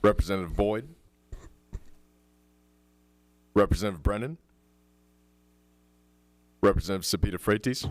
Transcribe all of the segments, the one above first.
Representative Boyd, Representative Brennan, Representative Cepeda Freites,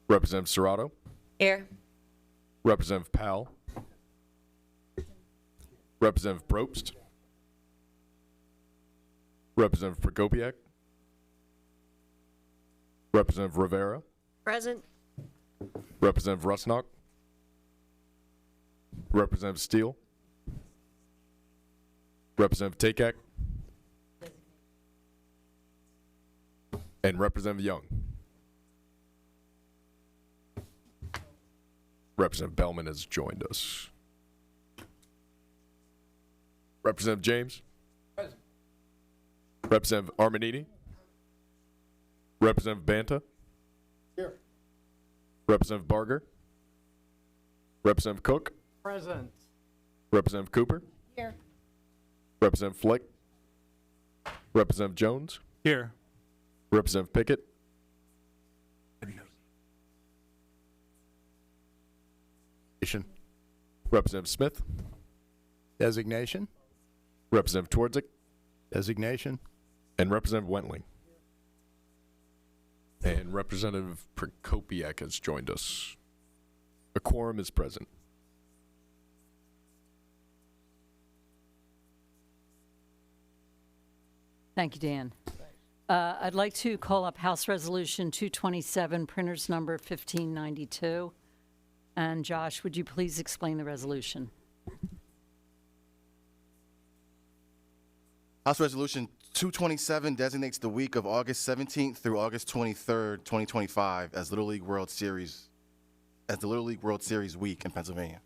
Representative Serrato, Here. Representative Powell, Representative Probst, Representative Prokopiak, Representative Rivera, Present. Representative Rusnak, Representative Steele, Representative Takak, and Representative Young. Representative Bellman has joined us. Representative James. Present. Representative Armanini. Representative Banta. Here. Representative Barger. Representative Cook. Present. Representative Cooper. Here. Representative Flick. Representative Jones. Here. Representative Pickett. Representative Smith. Designation. Representative Twardzik. Designation. And Representative Wentling. And Representative Prokopiak has joined us. A quorum is present. Thank you, Dan. I'd like to call up House Resolution 227, printers number 1592. And Josh, would you please explain the resolution? House Resolution 227 designates the week of August 17th through August 23rd, 2025 as the Little League World Series week in Pennsylvania.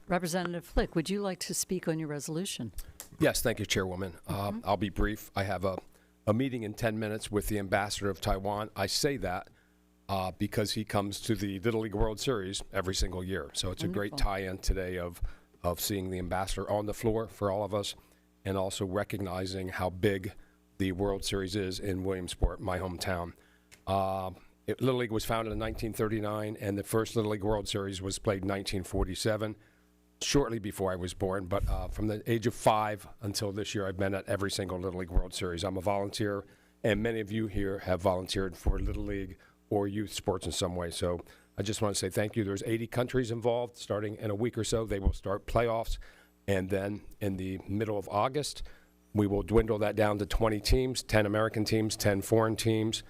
Representative Flick, would you like to speak on your resolution? Yes, thank you, Chairwoman. I'll be brief. I have a meeting in 10 minutes with the ambassador of Taiwan. I say that because he comes to the Little League World Series every single year. So it's a great tie-in today of seeing the ambassador on the floor for all of us and also recognizing how big the World Series is in Williamsport, my hometown. Little League was founded in 1939, and the first Little League World Series was played in 1947. Shortly before I was born, but from the age of 5 until this year, I've been at every single Little League World Series. I'm a volunteer, and many of you here have volunteered for Little League or youth sports in some way. So I just want to say thank you. There's 80 countries involved. Starting in a week or so, they will start playoffs, and then in the middle of August, we will dwindle that down to 20 teams, 10 American teams, 10 foreign teams,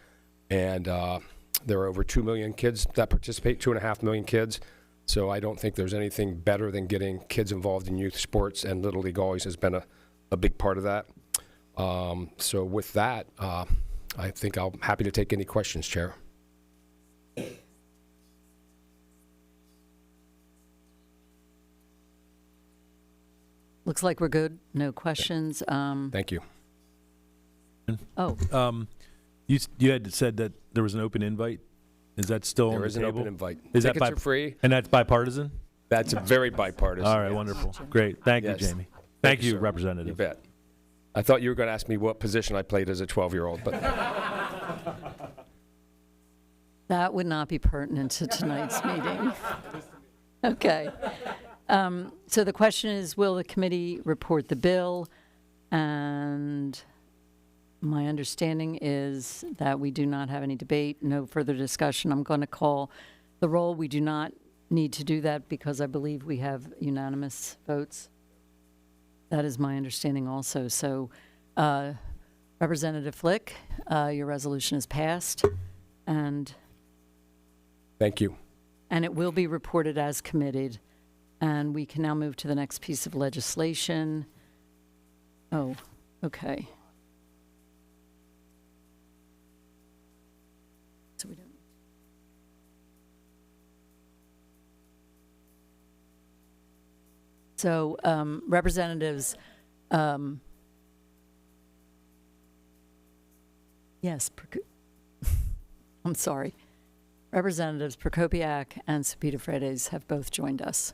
and there are over 2 million kids that participate, 2.5 million kids. So I don't think there's anything better than getting kids involved in youth sports, and Little League always has been a big part of that. So with that, I think I'm happy to take any questions, Chair. Looks like we're good. No questions. Thank you. Oh, You had said that there was an open invite. Is that still on the There is an table? open invite. Is Tickets that are free. And that's bipartisan? That's very bipartisan. All right, yes. wonderful. Great. Thank Yes. you, Jamie. Thank you, sir. Representative. You bet. I thought you were going to ask me what position I played as a 12-year-old, but that would not be pertinent to tonight's meeting. Okay. So the question is, will the committee report the bill? And my understanding is that we do not have any debate, no further discussion. I'm going to call the roll. We do not need to do that because I believe we have unanimous votes. That is my understanding also. So, Representative Flick, your resolution is passed, and thank you. it will be reported as committed. And we can now move to the next piece of legislation. Oh, okay. So we don't. So, representatives, yes, I'm sorry. Representatives Prokopiak and Cepeda Freites have both joined us.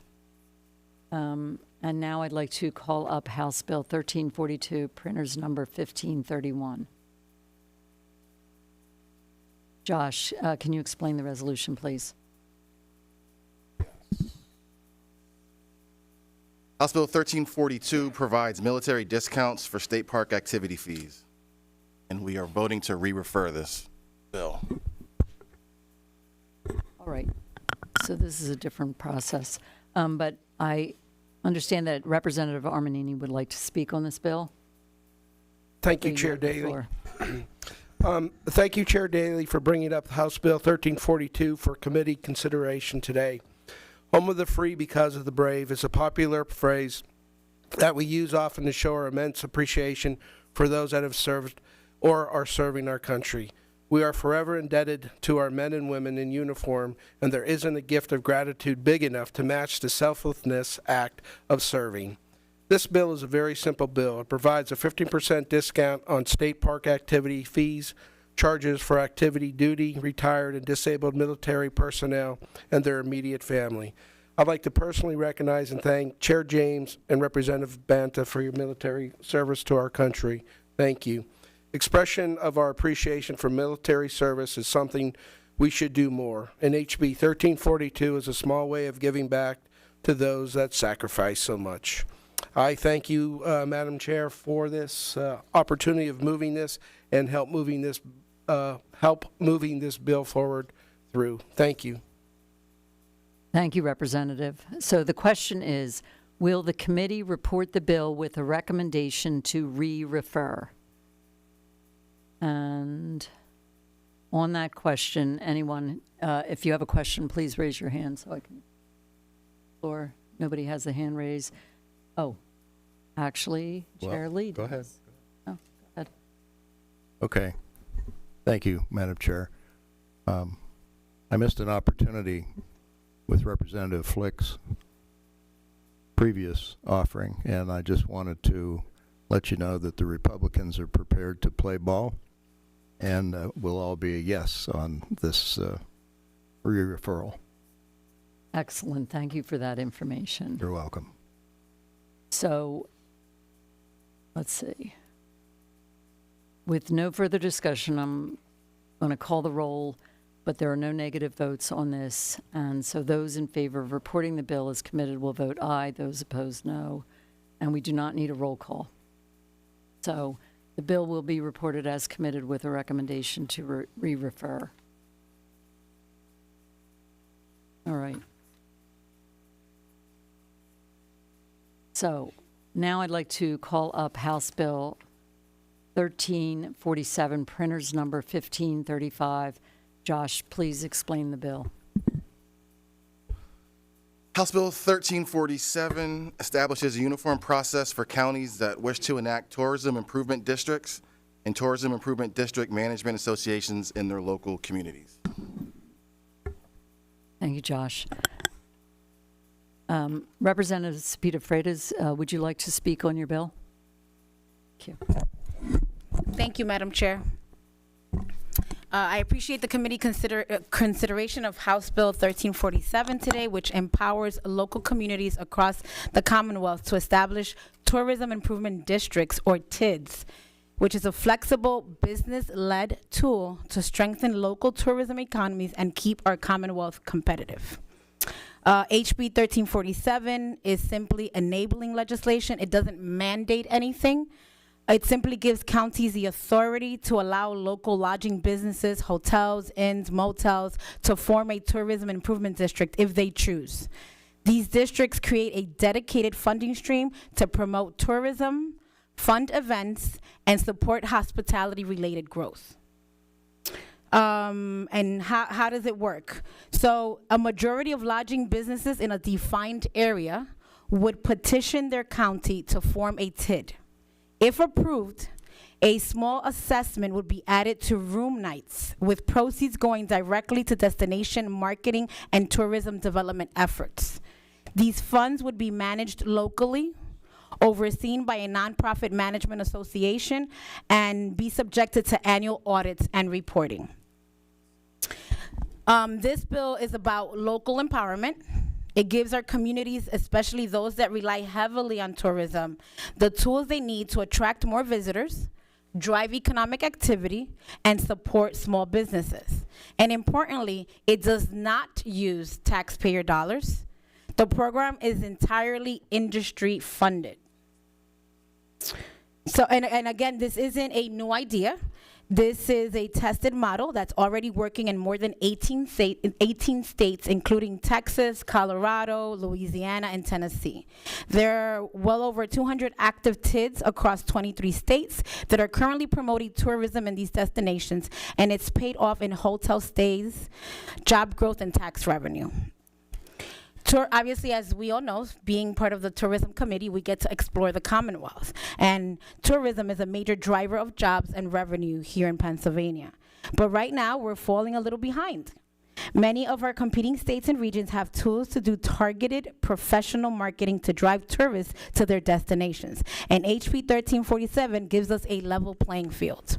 And now I'd like to call up House Bill 1342, printers number 1531. Josh, can you explain the resolution, please? House Bill 1342 provides military discounts for state park activity fees. And we are voting to re-refer this bill. All right. So this is a different process. But I understand that Representative Armanini would like to speak on this bill. Thank you, You Chair have the Daly. floor. Thank you, Chair Daly, for bringing up House Bill 1342 for committee consideration today. Home of the free because of the brave is a popular phrase that we use often to show our immense appreciation for those that have served or are serving our country. We are forever indebted to our men and women in uniform, and there isn't a gift of gratitude big enough to match the selflessness act of serving. This bill is a very simple bill. It provides a 15% discount on state park activity fees, charges for activity duty, retired and disabled military personnel, and their immediate family. I'd like to personally recognize and thank Chair James and Representative Banta for your military service to our country. Thank you. Expression of our appreciation for military service is something we should do more, and HB 1342 is a small way of giving back to those that sacrifice so much. I thank you, Madam Chair, for this opportunity of moving this and help moving this bill forward through. Thank you. Thank you, Representative. So the question is, will the committee report the bill with a recommendation to re-refer? And on that question, anyone, if you have a question, please raise your hand so I can. Or nobody has a hand raised. Oh, actually, Well, Chair Lee. go ahead. does. Oh, go ahead. Okay. Thank you, Madam Chair. I missed an opportunity with Representative Flick's previous offering, and I just wanted to let you know that the Republicans are prepared to play ball, and we'll all be a yes on this re-referral. Excellent. Thank you for that information. You're welcome. So, let's see. With no further discussion, I'm going to call the roll, but there are no negative votes on this. And so those in favor of reporting the bill as committed will vote aye. Those opposed, no. And we do not need a roll call. So the bill will be reported as committed with a recommendation to re-refer. All right. So now I'd like to call up House Bill 1347, printers number 1535. Josh, please explain the bill. House Bill 1347 establishes a uniform process for counties that wish to enact tourism improvement districts and tourism improvement district management associations in their local communities. Thank you, Josh. Representative Cepeda Freitas, would you like to speak on your bill? Thank you. Thank you, Madam Chair. I appreciate the committee consideration of House Bill 1347 today, which empowers local communities across the Commonwealth to establish tourism improvement districts, or TIDs, which is a flexible business-led tool to strengthen local tourism economies and keep our Commonwealth competitive. HB 1347 is simply enabling legislation. It doesn't mandate anything. It simply gives counties the authority to allow local lodging businesses, hotels, inns, motels to form a tourism improvement district if they choose. These districts create a dedicated funding stream to promote tourism, fund events, and support hospitality-related growth. And how does it work? So a majority of lodging businesses in a defined area would petition their county to form a TID. If approved, a small assessment would be added to room nights, with proceeds going directly to destination marketing and tourism development efforts. These funds would be managed locally, overseen by a nonprofit management association, and be subjected to annual audits and reporting. This bill is about local empowerment. It gives our communities, especially those that rely heavily on tourism, the tools they need to attract more visitors, drive economic activity, and support small businesses. And importantly, it does not use taxpayer dollars The program is entirely industry funded. So, and again, this isn't a new idea. This is a tested model that's already working in more than 18 states, including Texas, Colorado, Louisiana, and Tennessee. There are well over 200 active TIDs across 23 states that are currently promoting tourism in these destinations, and it's paid off in hotel stays, job growth, and tax revenue. Obviously, as we all know, being part of the tourism committee, we get to explore the Commonwealth. And tourism is a major driver of jobs and revenue here in Pennsylvania. But right now, we're falling a little behind. Many of our competing states and regions have tools to do targeted professional marketing to drive tourists to their destinations. And HB 1347 gives us a level playing field.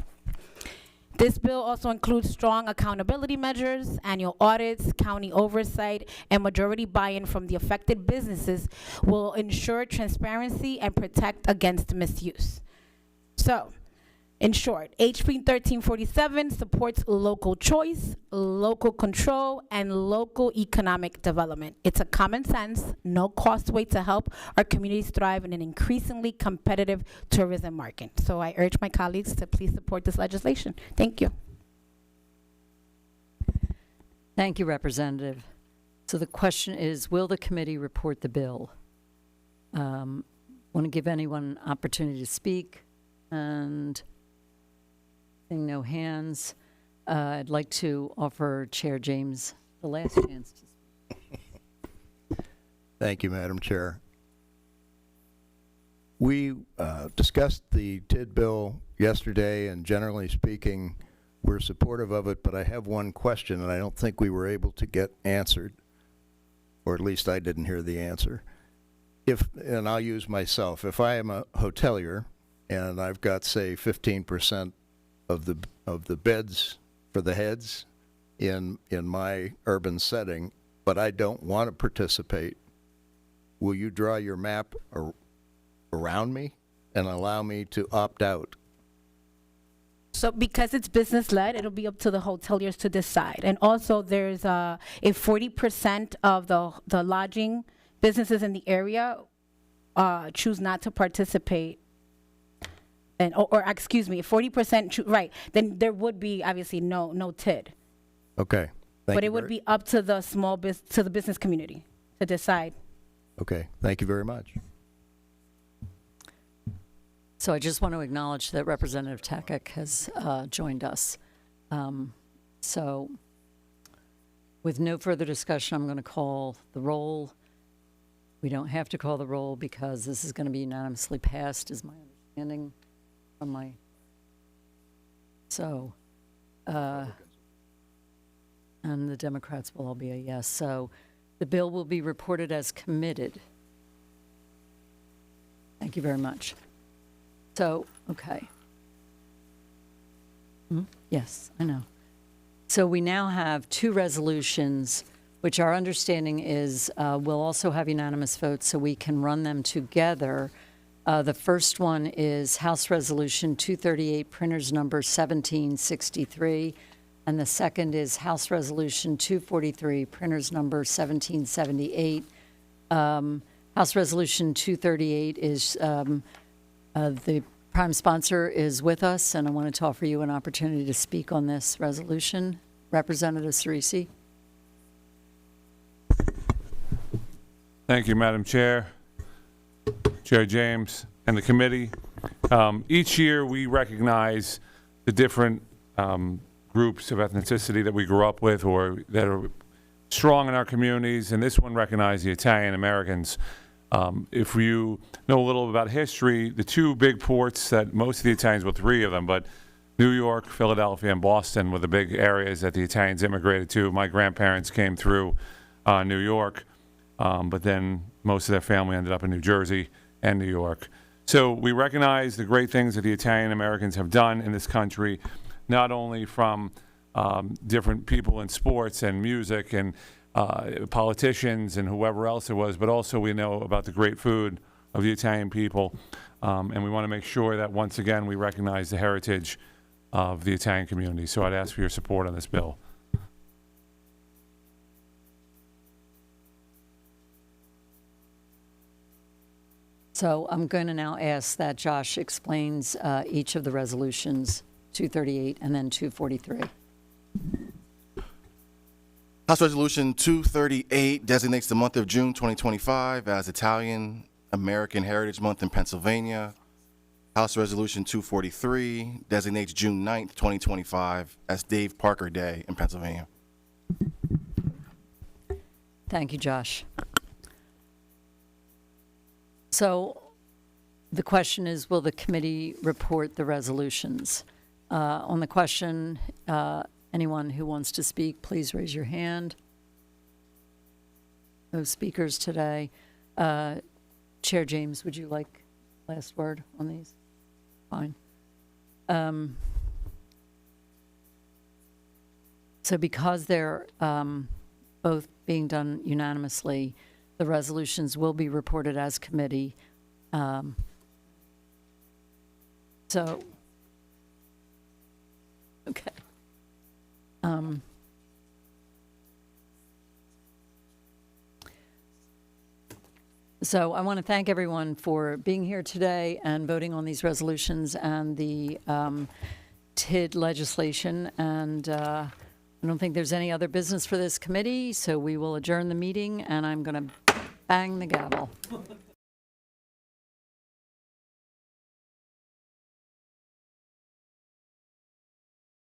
This bill also includes strong accountability measures, annual audits, county oversight, and majority buy-in from the affected businesses will ensure transparency and protect against misuse. So, in short, HB 1347 supports local choice, local control, and local economic development. It's a common sense, no cost way to help our communities thrive in an increasingly competitive tourism market. So I urge my colleagues to please support this legislation. Thank you. Thank you, Representative. So the question is, will the committee report the bill? Want to give anyone an opportunity to speak? And seeing no hands, I'd like to offer Chair James the last chance to speak. Thank you, Madam Chair. We discussed the TID bill yesterday, and generally speaking, we're supportive of it, but I have one question, and I don't think we were able to get answered, or at least I didn't hear the answer. And I'll use myself. If I am a hotelier and I've got, say, 15% of the beds for the heads in my urban setting, but I don't want to participate, will you draw your map around me and allow me to opt out? So because it's business-led, it'll be up to the hoteliers to decide. And also, there's if 40% of the lodging businesses in the area choose not to participate, and or excuse me, if 40% right, then there would be obviously no TID. Okay. But it would be up to the to the business community to decide. Okay. Thank you very much. So I just want to acknowledge that Representative Takak has joined us. So with no further discussion, I'm going to call the roll. We don't have to call the roll because this is going to be unanimously passed, is my understanding from my... So, and the Democrats will all be a yes. So the bill will be reported as committed. Thank you very much. So, okay. Yes, I know. So we now have two resolutions, which our understanding is we'll also have unanimous votes so we can run them together. The first one is House Resolution 238, printers number 1763. And the second is House Resolution 243, printers number 1778. House Resolution 238 is... the prime sponsor is with us, and I wanted to offer you an opportunity to speak on this resolution. Representative Cerisi. Thank you, Madam Chair, Chair James, and the committee. Each year we recognize the different groups of ethnicity that we grew up with or that are strong in our communities, and this one recognized the Italian Americans. If you know a little about history, the two big ports that most of the Italians, well, three of them, but New York, Philadelphia, and Boston were the big areas that the Italians immigrated to. My grandparents came through New York, but then most of their family ended up in New Jersey and New York. So we recognize the great things that the Italian Americans have done in this country, not only from different people in sports and music and politicians and whoever else it was, but also we know about the great food of the Italian people, and we want to make sure that once again we recognize the heritage of the Italian community. So I'd ask for your support on this bill. So I'm going to now ask that Josh explains each of the resolutions, 238 and then 243. House Resolution 238 designates the month of June 2025 as Italian American Heritage Month in Pennsylvania. House Resolution 243 designates June 9th, 2025 as Dave Parker Day in Pennsylvania. Thank you, Josh. So the question is, will the committee report the resolutions? On the question, anyone who wants to speak, please raise your hand. No speakers today. Chair James, would you like last word on these? Fine. So because they're both being done unanimously, the resolutions will be reported as committee. So, okay. So I want to thank everyone for being here today and voting on these resolutions and the TID legislation. And I don't think there's any other business for this committee, so we will adjourn the meeting, and I'm going to bang the gavel.